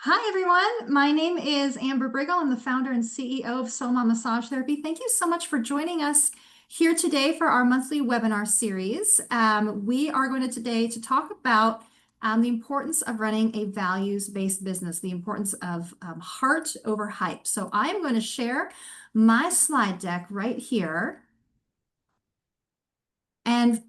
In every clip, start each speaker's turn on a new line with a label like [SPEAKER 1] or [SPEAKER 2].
[SPEAKER 1] Hi, everyone. My name is Amber Briggle. I'm the founder and CEO of Soma Massage Therapy. Thank you so much for joining us here today for our monthly webinar series. We are going to talk about the importance of running a values-based business, the importance of heart over hype. So I am going to share my slide deck right here. And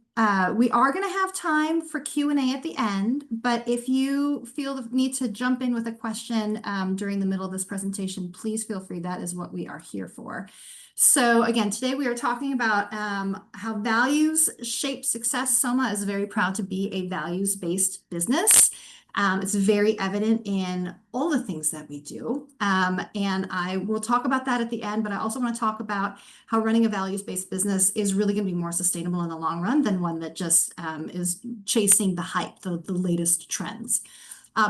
[SPEAKER 1] we are going to have time for Q&A at the end, but if you feel the need to jump in with a question during the middle of this presentation, please feel free. That is what we are here for. So again, today we are talking about how values shape success. Soma is very proud to be a values-based business. It's very evident in all the things that we do. And I will talk about that at the end, but I also want to talk about how running a values-based business is really going to be more sustainable in the long run than one that just is chasing the hype, the latest trends.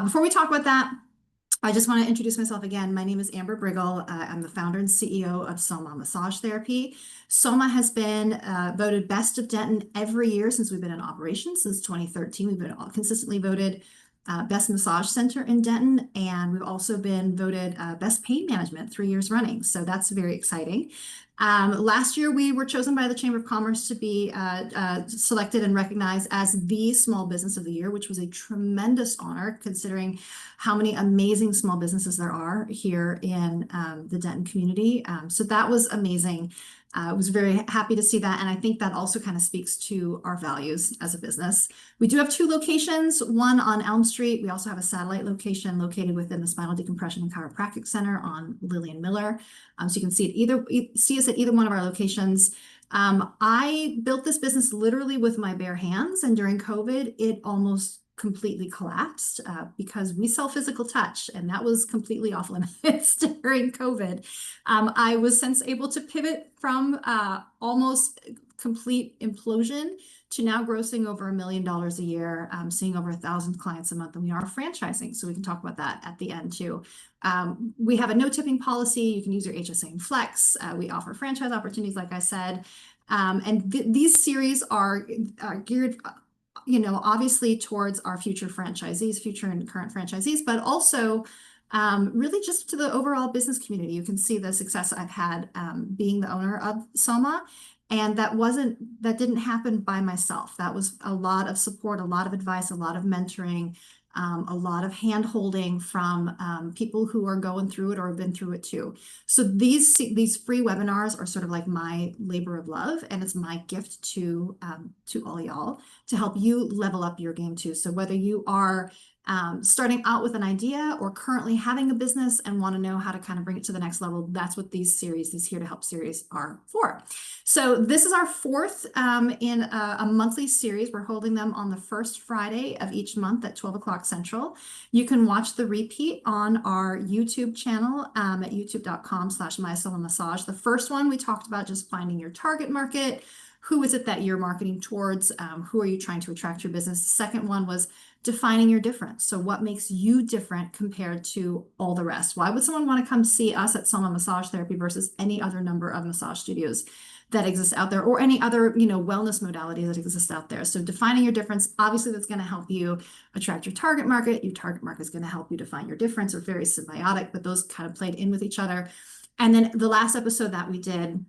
[SPEAKER 1] Before we talk about that, I just want to introduce myself again. My name is Amber Briggle. I'm the founder and CEO of Soma Massage Therapy. Soma has been voted Best of Denton every year since we've been in operation, since 2013. We've been consistently voted Best Massage Center in Denton, and we've also been voted Best Pain Management 3 years running. So that's very exciting. Last year, we were chosen by the Chamber of Commerce to be selected and recognized as the Small Business of the Year, which was a tremendous honor considering how many amazing small businesses there are here in the Denton community. So that was amazing. I was very happy to see that. And I think that also kind of speaks to our values as a business. We do have 2 locations, one on Elm Street. We also have a satellite location located within the Spinal Decompression and Chiropractic Center on Lillian Miller. So you can see us at either one of our locations. I built this business literally with my bare hands, and during COVID, it almost completely collapsed because we sell physical touch, and that was completely off limits during COVID. I was since able to pivot from almost complete implosion to now grossing over $1 million a year, seeing over 1,000 clients a month, and we are franchising, so we can talk about that at the end too. We have a no tipping policy. You can use your HSA and flex. We offer franchise opportunities, like I said, and these series are geared obviously towards our future franchisees, future and current franchisees, but also really just to the overall business community. You can see the success I've had being the owner of Soma. And that didn't happen by myself. That was a lot of support, a lot of advice, a lot of mentoring, a lot of hand-holding from people who are going through it or have been through it too. So these free webinars are sort of like my labor of love, and it's my gift to all y'all to help you level up your game too. So whether you are starting out with an idea or currently having a business and want to know how to kind of bring it to the next level, that's what these Here to Help series are for. So this is our 4th in a monthly series. We're holding them on the first Friday of each month at 12 o'clock Central. You can watch the repeat on our YouTube channel at youtube.com/MySomaMassage. The first one we talked about just finding your target market. Who is it that you're marketing towards? Who are you trying to attract to your business? The second one was defining your difference. So what makes you different compared to all the rest? Why would someone want to come see us at Soma Massage Therapy versus any other number of massage studios that exist out there, or any other wellness modality that exists out there? So defining your difference, obviously that's going to help you attract your target market. Your target market is going to help you define your difference. Or very symbiotic, but those kind of played in with each other. And then the last episode that we did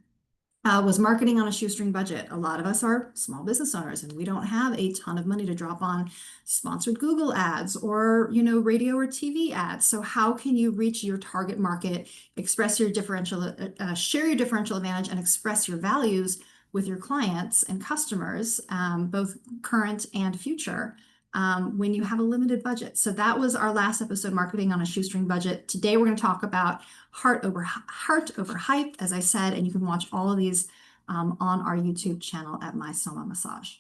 [SPEAKER 1] was marketing on a shoestring budget. A lot of us are small business owners, and we don't have a ton of money to drop on sponsored Google ads or radio or TV ads. So how can you reach your target market, express your differential, share your differential advantage, and express your values with your clients and customers, both current and future, when you have a limited budget? So that was our last episode, marketing on a shoestring budget. Today we're going to talk about heart over hype, as I said, and you can watch all of these on our YouTube channel at My Soma Massage.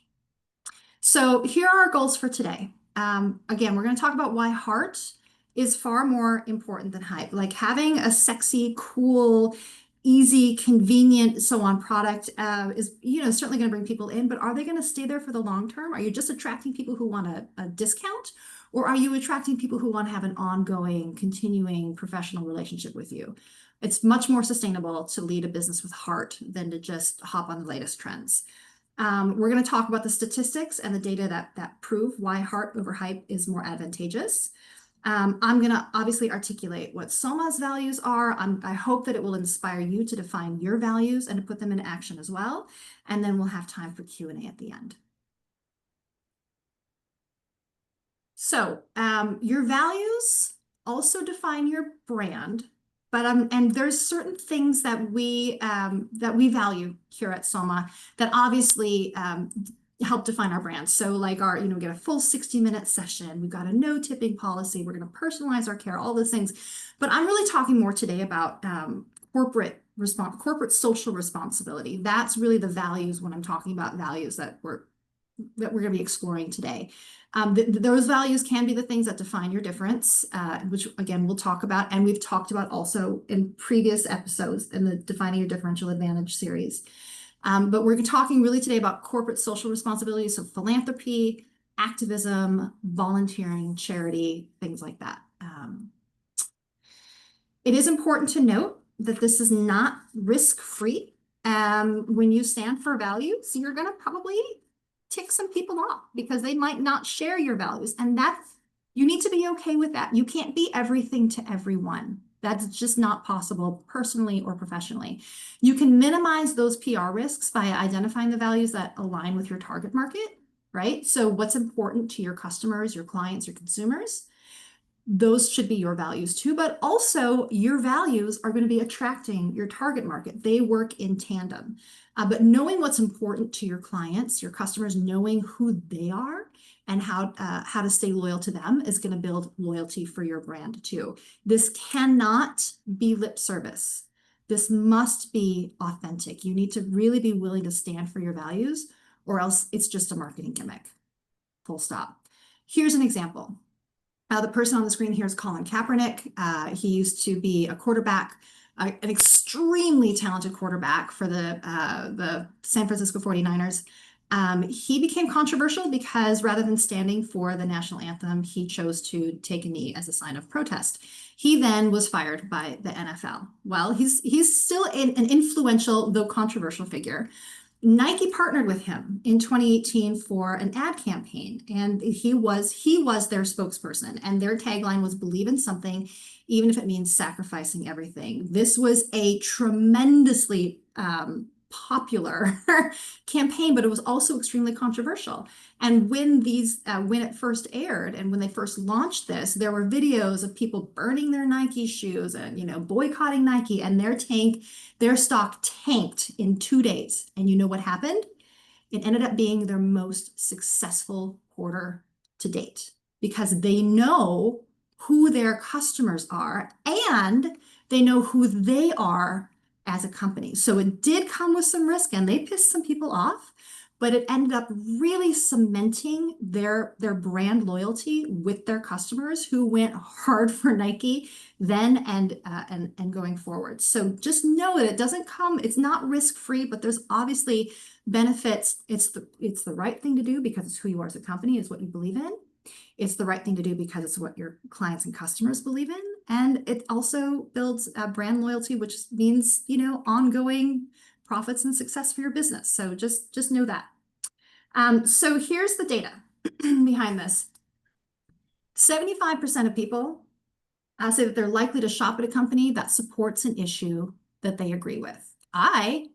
[SPEAKER 1] So here are our goals for today. Again, we're going to talk about why heart is far more important than hype. Like having a sexy, cool, easy, convenient, so on product is certainly going to bring people in, but are they going to stay there for the long term? Are you just attracting people who want a discount? Or are you attracting people who want to have an ongoing, continuing professional relationship with you? It's much more sustainable to lead a business with heart than to just hop on the latest trends. We're going to talk about the statistics and the data that prove why heart over hype is more advantageous. I'm going to obviously articulate what Soma's values are. I hope that it will inspire you to define your values and to put them into action as well. And then we'll have time for Q&A at the end. So your values also define your brand, but and there's certain things that we value here at Soma that obviously help define our brand. So like our, we get a full 60-minute session. We've got a no tipping policy. We're going to personalize our care, all those things. But I'm really talking more today about corporate social responsibility. That's really the values when I'm talking about values that we're going to be exploring today. Those values can be the things that define your difference, which again, we'll talk about. And we've talked about also in previous episodes in the Defining Your Differential Advantage series. But we're talking really today about corporate social responsibility. So philanthropy, activism, volunteering, charity, things like that. It is important to note that this is not risk-free. When you stand for values, you're going to probably tick some people off because they might not share your values. And you need to be okay with that. You can't be everything to everyone. That's just not possible personally or professionally. You can minimize those PR risks by identifying the values that align with your target market, right? So what's important to your customers, your clients, your consumers? Those should be your values too, but also your values are going to be attracting your target market. They work in tandem. But knowing what's important to your clients, your customers, knowing who they are and how to stay loyal to them is going to build loyalty for your brand too. This cannot be lip service. This must be authentic. You need to really be willing to stand for your values, or else it's just a marketing gimmick. Full stop. Here's an example. The person on the screen here is Colin Kaepernick. He used to be a quarterback, an extremely talented quarterback for the San Francisco 49ers. He became controversial because rather than standing for the national anthem, he chose to take a knee as a sign of protest. He then was fired by the NFL. Well, he's still an influential, though controversial figure. Nike partnered with him in 2018 for an ad campaign, and he was their spokesperson, and their tagline was "Believe in something, even if it means sacrificing everything." This was a tremendously popular campaign, but it was also extremely controversial. And when it first aired and when they first launched this, there were videos of people burning their Nike shoes and boycotting Nike, and their stock tanked in 2 days. And you know what happened? It ended up being their most successful quarter to date because they know who their customers are and they know who they are as a company. So it did come with some risk and they pissed some people off, but it ended up really cementing their brand loyalty with their customers who went hard for Nike then and going forward. So just know that it's not risk-free, but there's obviously benefits. It's the right thing to do because it's who you are as a company, it's what you believe in. It's the right thing to do because it's what your clients and customers believe in. And it also builds brand loyalty, which means, ongoing profits and success for your business. So just know that. So here's the data behind this. 75% of people say that they're likely to shop at a company that supports an issue that they agree with. I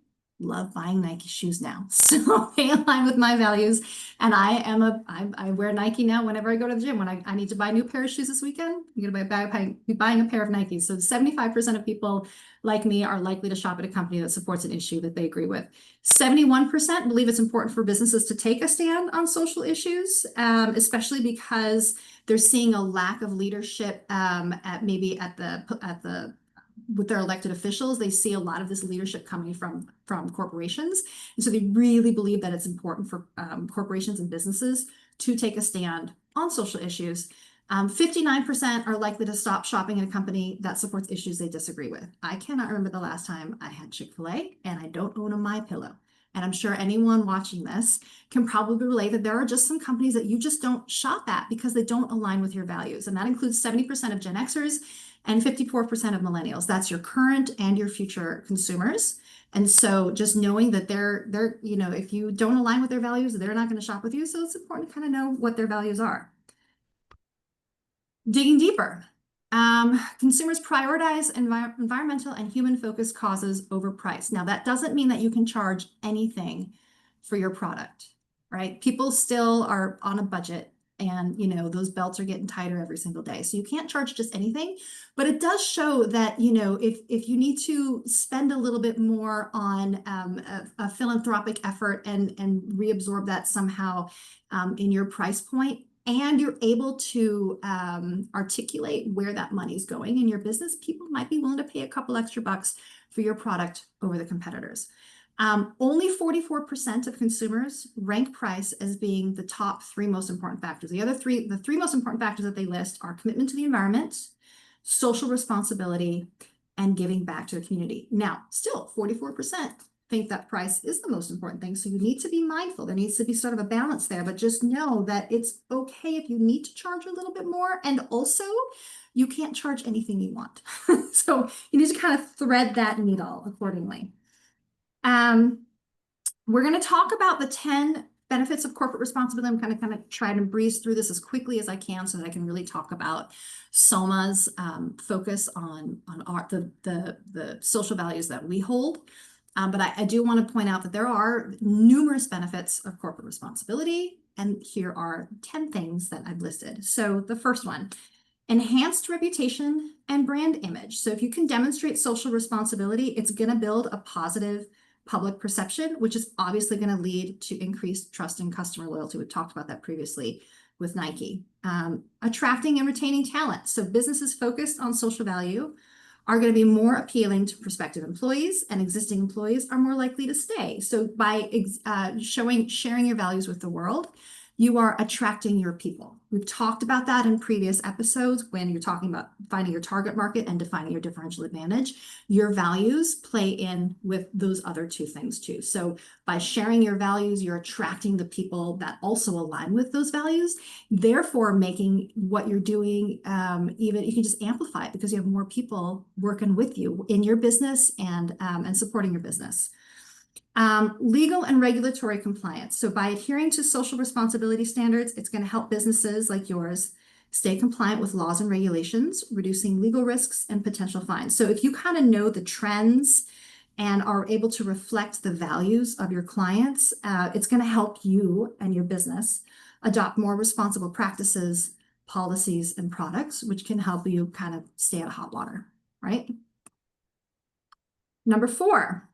[SPEAKER 1] love buying Nike shoes now. So they align with my values. And I wear Nike now whenever I go to the gym. When I need to buy a new pair of shoes this weekend, I'm going to be buying a pair of Nikes. So 75% of people like me are likely to shop at a company that supports an issue that they agree with. 71% believe it's important for businesses to take a stand on social issues, especially because they're seeing a lack of leadership with their elected officials. They see a lot of this leadership coming from corporations. And so they really believe that it's important for corporations and businesses to take a stand on social issues. 59% are likely to stop shopping at a company that supports issues they disagree with. I cannot remember the last time I had Chick-fil-A, and I don't own a MyPillow. And I'm sure anyone watching this can probably relate that there are just some companies that you just don't shop at because they don't align with your values. And that includes 70% of Gen Xers and 54% of millennials. That's your current and your future consumers. And so just knowing that they're if you don't align with their values, they're not going to shop with you. So it's important to kind of know what their values are. Digging deeper. Consumers prioritize environmental and human-focused causes over price. Now, that doesn't mean that you can charge anything for your product, right? People still are on a budget, and those belts are getting tighter every single day. So you can't charge just anything, but it does show that if you need to spend a little bit more on a philanthropic effort and reabsorb that somehow in your price point, and you're able to articulate where that money's going in your business, people might be willing to pay a couple extra bucks for your product over the competitors. Only 44% of consumers rank price as being the top three most important factors. The three most important factors that they list are commitment to the environment, social responsibility, and giving back to the community. Now, still 44% think that price is the most important thing. So you need to be mindful. There needs to be sort of a balance there, but just know that it's okay if you need to charge a little bit more. And also, you can't charge anything you want. So you need to kind of thread that needle accordingly. We're going to talk about the 10 benefits of corporate responsibility. I'm kind of trying to breeze through this as quickly as I can so that I can really talk about Soma's focus on the social values that we hold. But I do want to point out that there are numerous benefits of corporate responsibility, and here are 10 things that I've listed. So the first one, enhanced reputation and brand image. So if you can demonstrate social responsibility, it's going to build a positive public perception, which is obviously going to lead to increased trust and customer loyalty. We've talked about that previously with Nike. Attracting and retaining talent. So businesses focused on social value are going to be more appealing to prospective employees, and existing employees are more likely to stay. So by sharing your values with the world, you are attracting your people. We've talked about that in previous episodes when you're talking about finding your target market and defining your differential advantage. Your values play in with those other two things too. So by sharing your values, you're attracting the people that also align with those values, therefore making what you're doing, even you can just amplify it because you have more people working with you in your business and supporting your business. Legal and regulatory compliance. So by adhering to social responsibility standards, it's going to help businesses like yours stay compliant with laws and regulations, reducing legal risks and potential fines. So if you kind of know the trends and are able to reflect the values of your clients, it's going to help you and your business adopt more responsible practices, policies, and products, which can help you kind of stay out of hot water, right? Number 4.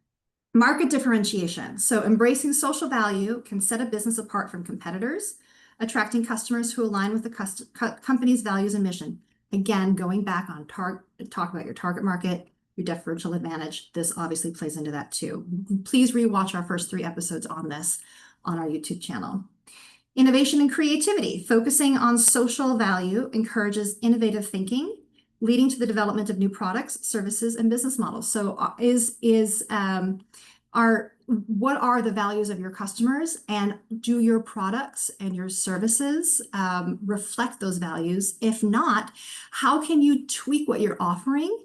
[SPEAKER 1] Market differentiation. So embracing social value can set a business apart from competitors, attracting customers who align with the company's values and mission. Again, going back on talk about your target market, your differential advantage. This obviously plays into that too. Please rewatch our first 3 episodes on this on our YouTube channel. Innovation and creativity. Focusing on social value encourages innovative thinking, leading to the development of new products, services, and business models. So what are the values of your customers, and do your products and your services reflect those values? If not, how can you tweak what you're offering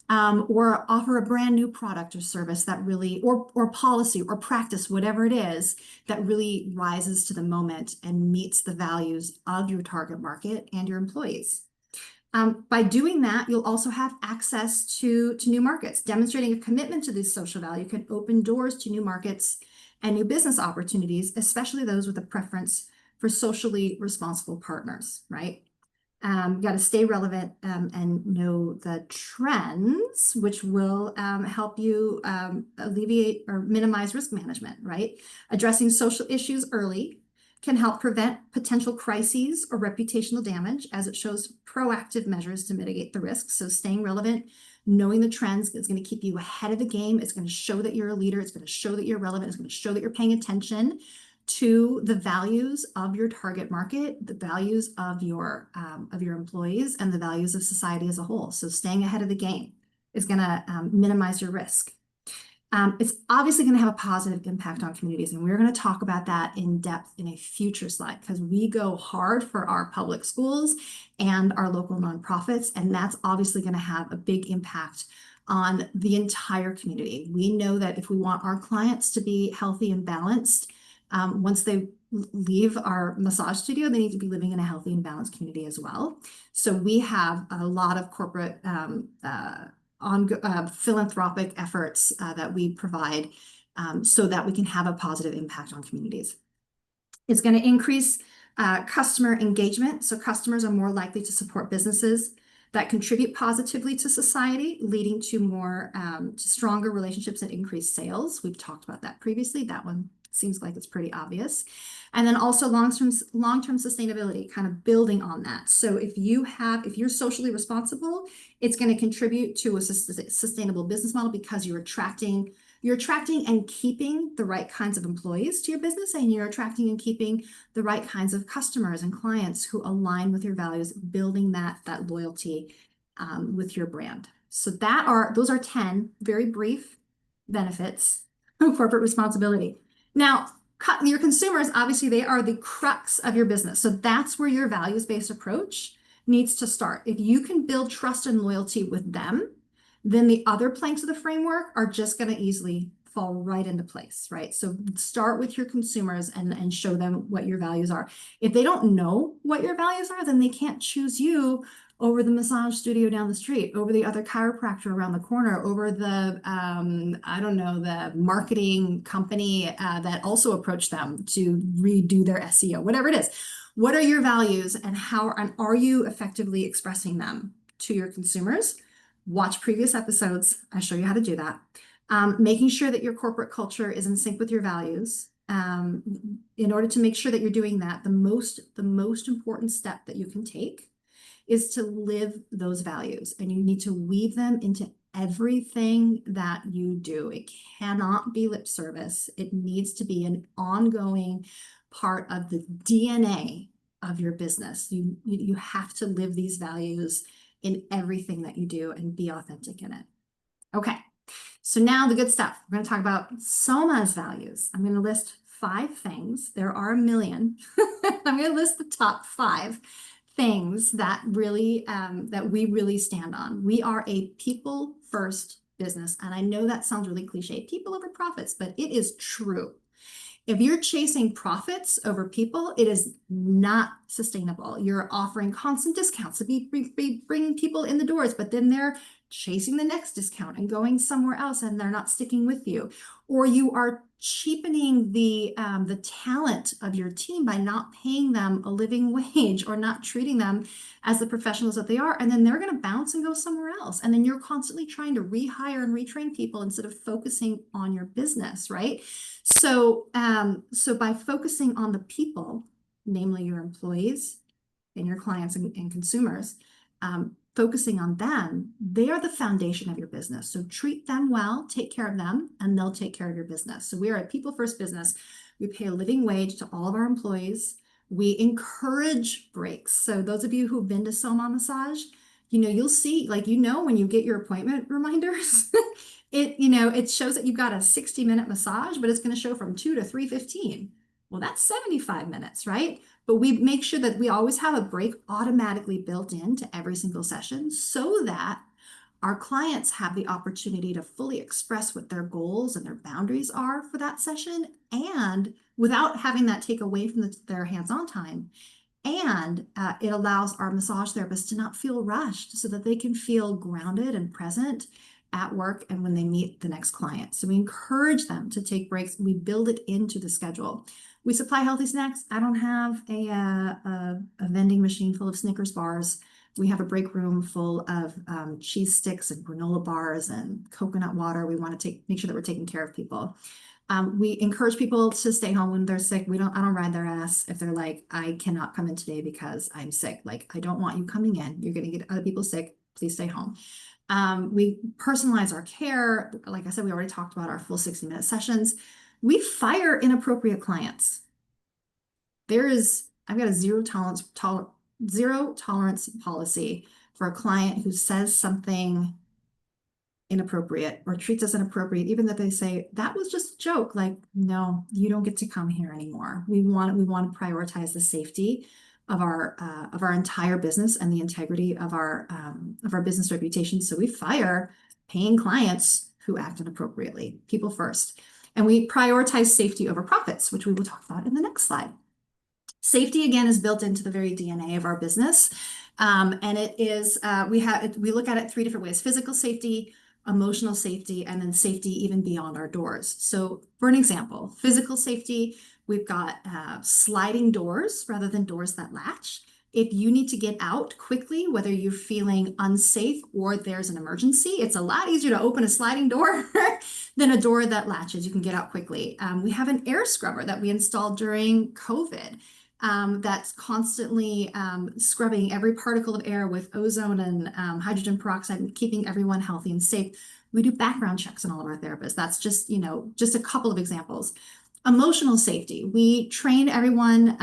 [SPEAKER 1] or offer a brand new product or service that really, or policy or practice, whatever it is, that really rises to the moment and meets the values of your target market and your employees? By doing that, you'll also have access to new markets. Demonstrating a commitment to this social value can open doors to new markets and new business opportunities, especially those with a preference for socially responsible partners, right? You got to stay relevant and know the trends, which will help you alleviate or minimize risk management, right? Addressing social issues early can help prevent potential crises or reputational damage, as it shows proactive measures to mitigate the risks. So staying relevant, knowing the trends is going to keep you ahead of the game. It's going to show that you're a leader. It's going to show that you're relevant. It's going to show that you're paying attention to the values of your target market, the values of your employees, and the values of society as a whole. So staying ahead of the game is going to minimize your risk. It's obviously going to have a positive impact on communities, and we're going to talk about that in depth in a future slide, because we go hard for our public schools and our local nonprofits, and that's obviously going to have a big impact on the entire community. We know that if we want our clients to be healthy and balanced, once they leave our massage studio, they need to be living in a healthy and balanced community as well. So we have a lot of corporate philanthropic efforts that we provide so that we can have a positive impact on communities. It's going to increase customer engagement. So customers are more likely to support businesses that contribute positively to society, leading to more stronger relationships and increased sales. We've talked about that previously. That one seems like it's pretty obvious. And then also long-term sustainability, kind of building on that. So if you're socially responsible, it's going to contribute to a sustainable business model because you're attracting and keeping the right kinds of employees to your business, and you're attracting and keeping the right kinds of customers and clients who align with your values, building that loyalty with your brand. So those are 10 very brief benefits of corporate responsibility. Now, your consumers, obviously, they are the crux of your business. So that's where your values-based approach needs to start. If you can build trust and loyalty with them, then the other planks of the framework are just going to easily fall right into place, right? So start with your consumers and show them what your values are. If they don't know what your values are, then they can't choose you over the massage studio down the street, over the other chiropractor around the corner, over the, I don't know, the marketing company that also approached them to redo their SEO, whatever it is. What are your values, and are you effectively expressing them to your consumers? Watch previous episodes. I show you how to do that. Making sure that your corporate culture is in sync with your values. In order to make sure that you're doing that, the most important step that you can take is to live those values, and you need to weave them into everything that you do. It cannot be lip service. It needs to be an ongoing part of the DNA of your business. You have to live these values in everything that you do and be authentic in it. Okay, so now the good stuff. We're going to talk about Soma's values. I'm going to list 5 things. There are a million. I'm going to list the top 5 things that really that we really stand on. We are a people first business, and I know that sounds really cliche, people over profits, but it is true. If you're chasing profits over people, it is not sustainable. You're offering constant discounts to be bringing people in the doors, but then they're chasing the next discount and going somewhere else, and they're not sticking with you. Or you are cheapening the talent of your team by not paying them a living wage or not treating them as the professionals that they are, and then they're going to bounce and go somewhere else. And then you're constantly trying to rehire and retrain people instead of focusing on your business, right? So by focusing on the people, namely your employees and your clients and consumers, focusing on them, they are the foundation of your business. So treat them well, take care of them, and they'll take care of your business. So we are a people first business. We pay a living wage to all of our employees. We encourage breaks. So those of you who've been to Soma Massage, you'll see, when you get your appointment reminders, it shows that you've got a 60-minute massage, but it's going to show from 2 to 3:15. Well, that's 75 minutes, right? But we make sure that we always have a break automatically built into every single session so that our clients have the opportunity to fully express what their goals and their boundaries are for that session, and without having that take away from their hands-on time. And it allows our massage therapists to not feel rushed so that they can feel grounded and present at work and when they meet the next client. So we encourage them to take breaks. We build it into the schedule. We supply healthy snacks. I don't have a vending machine full of Snickers bars. We have a break room full of cheese sticks and granola bars and coconut water. We want to make sure that we're taking care of people. We encourage people to stay home when they're sick. I don't ride their ass if they're like, I cannot come in today because I'm sick. I don't want you coming in. You're going to get other people sick. Please stay home. We personalize our care. Like I said, we already talked about our full 60-minute sessions. We fire inappropriate clients. I've got a zero tolerance policy for a client who says something inappropriate or treats us inappropriate, even if they say that was just a joke. No, you don't get to come here anymore. We want to prioritize the safety of our entire business and the integrity of our business reputation. So we fire paying clients who act inappropriately. People first. And we prioritize safety over profits, which we will talk about in the next slide. Safety, again, is built into the very DNA of our business. And it is, we look at it three different ways: physical safety, emotional safety, and then safety even beyond our doors. So for an example, physical safety, we've got sliding doors rather than doors that latch. If you need to get out quickly, whether you're feeling unsafe or there's an emergency, it's a lot easier to open a sliding door than a door that latches. You can get out quickly. We have an air scrubber that we installed during COVID. That's constantly scrubbing every particle of air with ozone and hydrogen peroxide and keeping everyone healthy and safe. We do background checks on all of our therapists. That's just, just a couple of examples. Emotional safety. We train everyone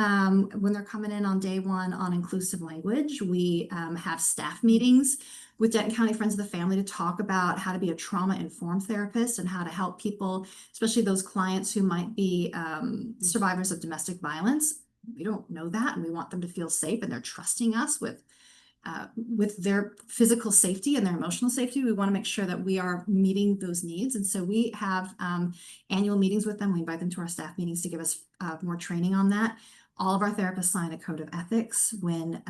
[SPEAKER 1] when they're coming in on day one on inclusive language. We have staff meetings with Denton County Friends of the Family to talk about how to be a trauma-informed therapist and how to help people, especially those clients who might be survivors of domestic violence. We don't know that, and we want them to feel safe, and they're trusting us with their physical safety and their emotional safety. We want to make sure that we are meeting those needs. And so we have annual meetings with them. We invite them to our staff meetings to give us more training on that. All of our therapists sign a code of ethics when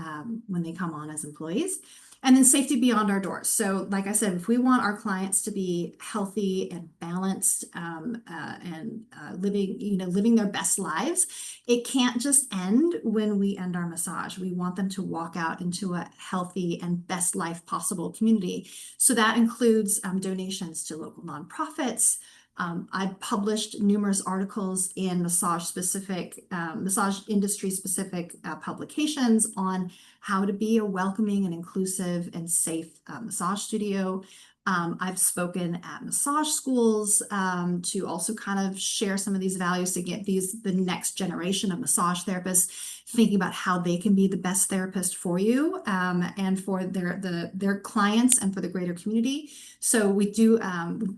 [SPEAKER 1] they come on as employees. And then safety beyond our doors. So like I said, if we want our clients to be healthy and balanced and living their best lives, it can't just end when we end our massage. We want them to walk out into a healthy and best life possible community. So that includes donations to local nonprofits. I've published numerous articles in massage industry specific publications on how to be a welcoming and inclusive and safe massage studio. I've spoken at massage schools to also kind of share some of these values to get the next generation of massage therapists thinking about how they can be the best therapist for you and for their clients and for the greater community. So we do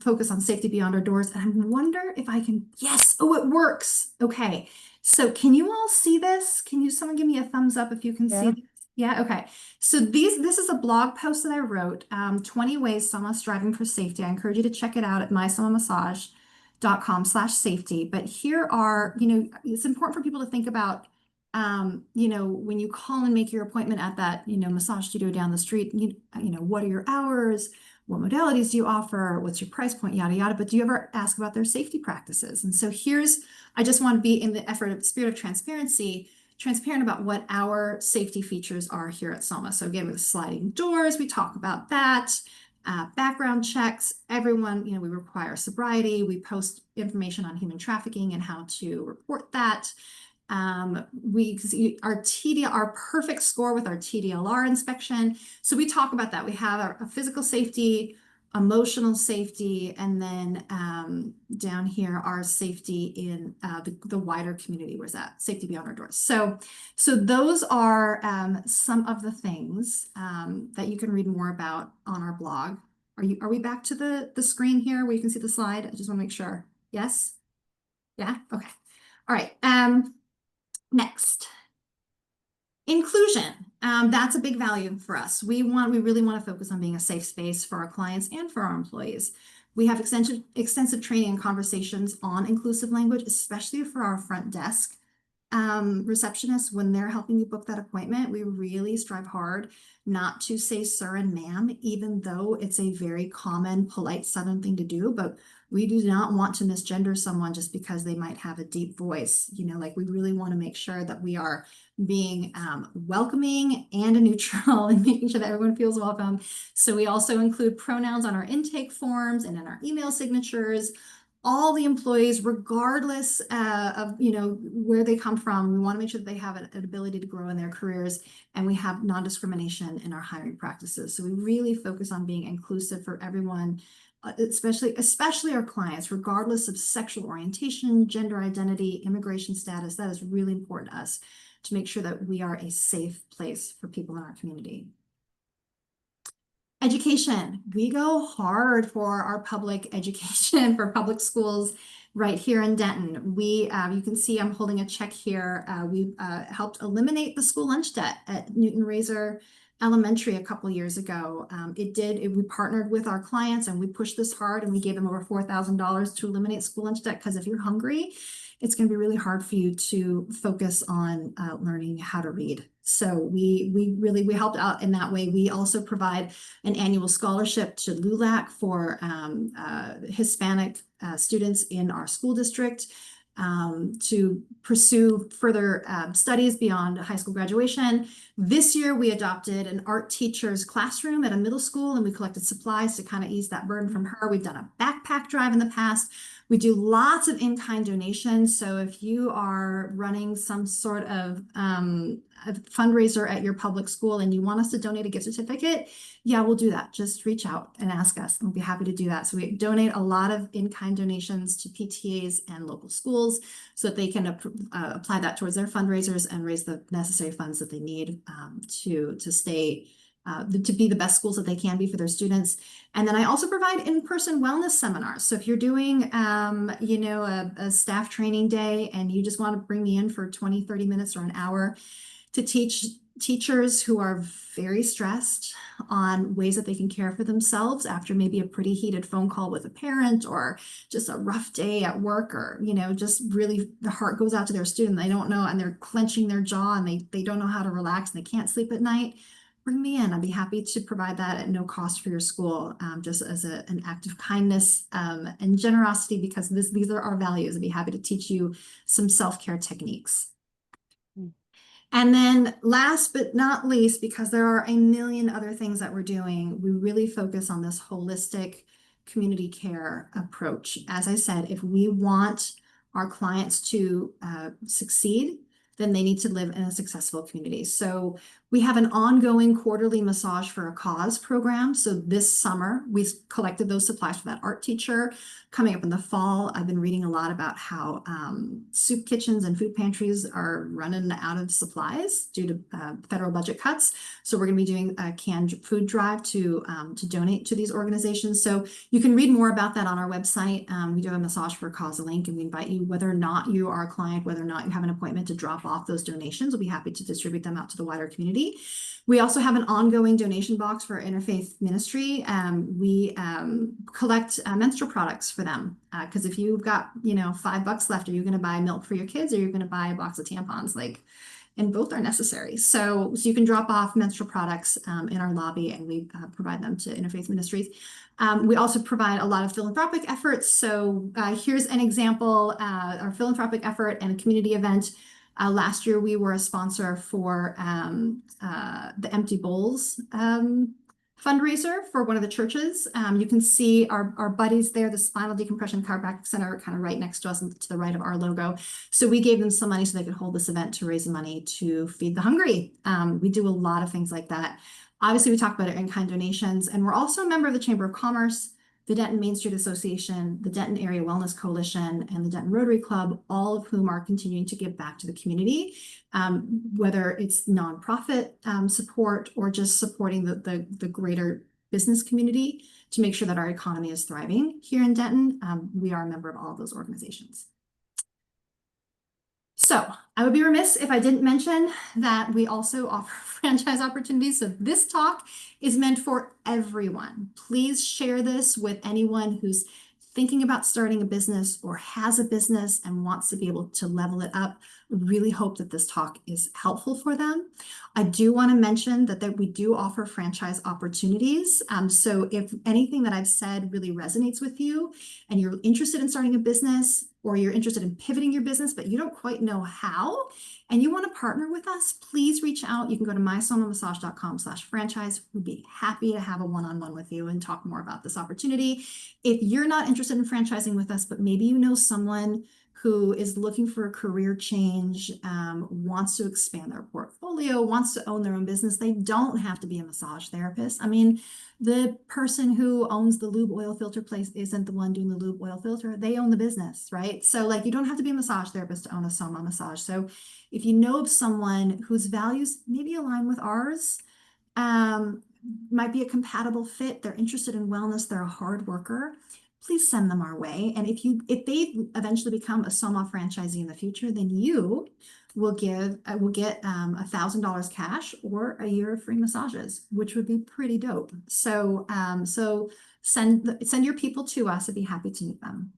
[SPEAKER 1] focus on safety beyond our doors. And I wonder if I can, yes, oh, it works. Okay. So can you all see this? Someone give me a thumbs up if you can see this? Yeah, okay. So this is a blog post that I wrote, 20 ways Soma striving for safety. I encourage you to check it out at mysomamassage.com/safety. But here are, it's important for people to think about, when you call and make your appointment at that, massage studio down the street, what are your hours? What modalities do you offer? What's your price point? Yada, yada. But do you ever ask about their safety practices? And so I just want to be in the spirit of transparent about what our safety features are here at Soma. So again, with sliding doors, we talk about that. Background checks, everyone, we require sobriety. We post information on human trafficking and how to report that. Our perfect score with our TDLR inspection. So we talk about that. We have our physical safety, emotional safety, and then down here, our safety in the wider community. Where's that? Safety beyond our doors. So those are some of the things that you can read more about on our blog. Are we back to the screen here where you can see the slide? I just want to make sure. Yes? Yeah? Okay. All right. Next. Inclusion. That's a big value for us. We really want to focus on being a safe space for our clients and for our employees. We have extensive training and conversations on inclusive language, especially for our front desk receptionists. When they're helping you book that appointment, we really strive hard not to say sir and ma'am, even though it's a very common, polite Southern thing to do. But we do not want to misgender someone just because they might have a deep voice. We really want to make sure that we are being welcoming and a neutral and making sure that everyone feels welcome. So we also include pronouns on our intake forms and in our email signatures. All the employees, regardless of where they come from, we want to make sure that they have an ability to grow in their careers, and we have non-discrimination in our hiring practices. So we really focus on being inclusive for everyone, especially our clients, regardless of sexual orientation, gender identity, immigration status. That is really important to us to make sure that we are a safe place for people in our community. Education. We go hard for our public education, for public schools right here in Denton. You can see I'm holding a check here. We've helped eliminate the school lunch debt at Newton Razor elementary a couple years ago. We partnered with our clients and we pushed this hard and we gave them over $4,000 to eliminate school lunch debt, because if you're hungry, it's going to be really hard for you to focus on learning how to read. So we helped out in that way. We also provide an annual scholarship to LULAC for Hispanic students in our school district to pursue further studies beyond high school graduation. This year, we adopted an art teacher's classroom at a middle school, and we collected supplies to kind of ease that burden from her. We've done a backpack drive in the past. We do lots of in-kind donations. So if you are running some sort of a fundraiser at your public school and you want us to donate a gift certificate, yeah, we'll do that. Just reach out and ask us, and we'll be happy to do that. So we donate a lot of in-kind donations to PTAs and local schools so that they can apply that towards their fundraisers and raise the necessary funds that they need to stay to be the best schools that they can be for their students. And then I also provide in-person wellness seminars. So if you're doing, a staff training day and you just want to bring me in for 20, 30 minutes or an hour to teach teachers who are very stressed on ways that they can care for themselves after maybe a pretty heated phone call with a parent or just a rough day at work, or, just really the heart goes out to their student. They don't know, and they're clenching their jaw and they don't know how to relax and they can't sleep at night. Bring me in. I'd be happy to provide that at no cost for your school, just as an act of kindness and generosity, because these are our values. I'd be happy to teach you some self-care techniques. And then last but not least, because there are a million other things that we're doing, we really focus on this holistic community care approach. As I said, if we want our clients to succeed, then they need to live in a successful community. So we have an ongoing quarterly Massage for a Cause program. So this summer, we collected those supplies for that art teacher. Coming up in the fall, I've been reading a lot about how soup kitchens and food pantries are running out of supplies due to federal budget cuts. So we're going to be doing a canned food drive to donate to these organizations. So you can read more about that on our website. We do have a Massage for a Cause link, and we invite you, whether or not you are a client, whether or not you have an appointment, to drop off those donations. We'll be happy to distribute them out to the wider community. We also have an ongoing donation box for Interfaith Ministry. We collect menstrual products for them, because if you've got $5 left, are you going to buy milk for your kids, or you're going to buy a box of tampons? And both are necessary. So you can drop off menstrual products in our lobby, and we provide them to Interfaith Ministries. We also provide a lot of philanthropic efforts. So here's an example, our philanthropic effort and a community event. Last year, we were a sponsor for the Empty Bowls fundraiser for one of the churches. You can see our buddies there, the Spinal Decompression Chiropractic Center, kind of right next to us and to the right of our logo. So we gave them some money so they could hold this event to raise money to feed the hungry. We do a lot of things like that. Obviously, we talk about our in-kind donations, and we're also a member of the Chamber of Commerce, the Denton Main Street Association, the Denton Area Wellness Coalition, and the Denton Rotary Club, all of whom are continuing to give back to the community, whether it's nonprofit support or just supporting the greater business community to make sure that our economy is thriving here in Denton. We are a member of all of those organizations. So I would be remiss if I didn't mention that we also offer franchise opportunities. So this talk is meant for everyone. Please share this with anyone who's thinking about starting a business or has a business and wants to be able to level it up. Really hope that this talk is helpful for them. I do want to mention that we do offer franchise opportunities. So if anything that I've said really resonates with you and you're interested in starting a business, or you're interested in pivoting your business, but you don't quite know how, and you want to partner with us, please reach out. You can go to mysomamassage.com/franchise. We'd be happy to have a one-on-one with you and talk more about this opportunity. If you're not interested in franchising with us, but maybe you know someone who is looking for a career change, wants to expand their portfolio, wants to own their own business, they don't have to be a massage therapist. I mean, the person who owns the lube oil filter place isn't the one doing the lube oil filter. They own the business, right? So you don't have to be a massage therapist to own a Soma Massage. So if you know of someone whose values maybe align with ours, might be a compatible fit, they're interested in wellness, they're a hard worker, please send them our way. And if they eventually become a Soma franchisee in the future, then you will get $1,000 cash or a year of free massages, which would be pretty dope. So send your people to us. I'd be happy to meet them.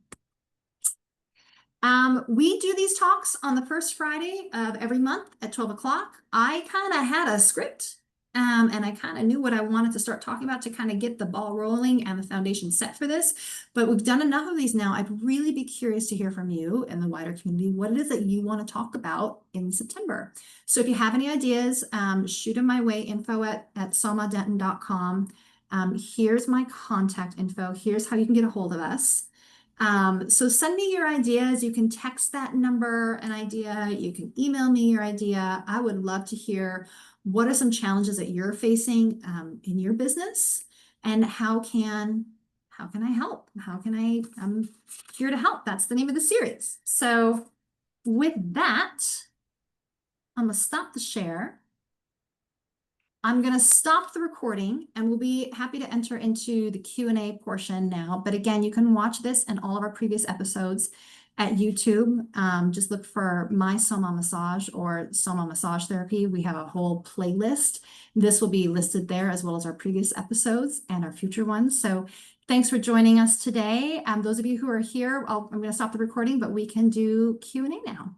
[SPEAKER 1] We do these talks on the first Friday of every month at 12 o'clock. I kind of had a script, and I kind of knew what I wanted to start talking about to kind of get the ball rolling and the foundation set for this. But we've done enough of these now. I'd really be curious to hear from you and the wider community what it is that you want to talk about in September. So if you have any ideas, shoot them my way, info at somadenton.com. Here's my contact info. Here's how you can get a hold of us. So send me your ideas. You can text that number an idea. You can email me your idea. I would love to hear what are some challenges that you're facing in your business, and how can I help? I'm here to help. That's the name of the series. So with that, I'm gonna stop the share. I'm going to stop the recording, and we'll be happy to enter into the Q&A portion now. But again, you can watch this and all of our previous episodes at YouTube. Just look for My Soma Massage or Soma Massage Therapy. We have a whole playlist. This will be listed there, as well as our previous episodes and our future ones. So thanks for joining us today. Those of you who are here, I'm going to stop the recording, but we can do Q&A now.